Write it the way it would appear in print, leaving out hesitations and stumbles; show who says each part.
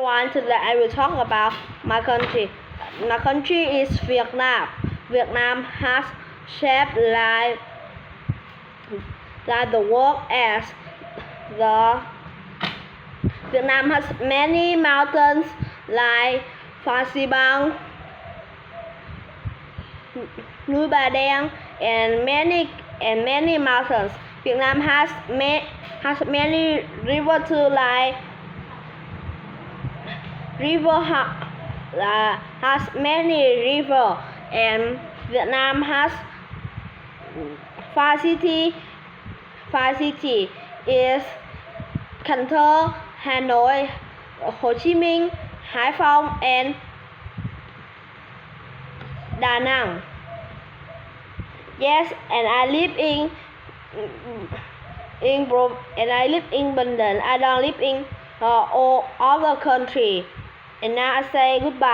Speaker 1: one, today I will talk about my country. My country is Vietnam. Vietnam has shaped like the world as the Vietnam has many mountains like Phan Xi Bang, Núi Bà Đen, and many mountains. Vietnam has many rivers too, like has many river, and Vietnam has five city. Five city is Cần Thơ, Hà Nội, Hồ Chí Minh, Hải Phòng, and Da Nang. Yes, and I live in Bình Định. I don't live in all other country. And now I say goodbye.